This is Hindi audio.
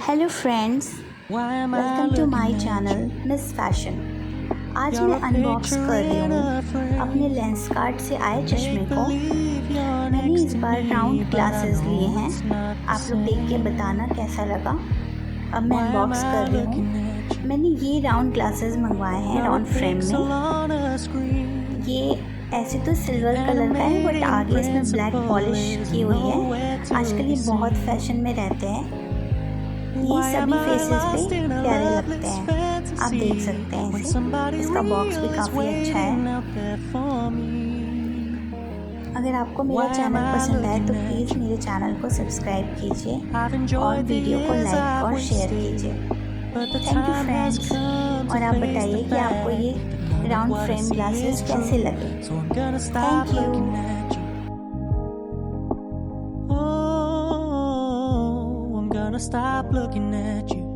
Hello friends, welcome to my channel miss fashion. आज मैं अनबॉक्स कर रही हूँ अपने लेंसकार्ट से आए चश्मे को। मैंने इस बार राउंड ग्लासेस लिए हैं। आप लोग देख के बताना कैसा लगा। अब मैं अनबॉक्स कर रही हूँ। मैंने ये राउंड ग्लासेस मंगवाए हैं राउंड फ्रेम में। ये ऐसे तो सिल्वर कलर का है बट आगे इसमें ब्लैक पॉलिश की हुई है। आजकल ये बहुत फैशन में रहते हैं। ये सभी फेसेस पे प्यारे लगते हैं। आप देख सकते हैं इसे। इसका बॉक्स भी काफ़ी अच्छा है। अगर आपको मेरा चैनल पसंद आए तो प्लीज़ मेरे चैनल को सब्सक्राइब कीजिए और वीडियो को लाइक और शेयर कीजिए। Thank you friends. और आप बताइए कि आपको ये राउंड फ्रेम ग्लासेस कैसे लगे। Thank you. Stop looking at you.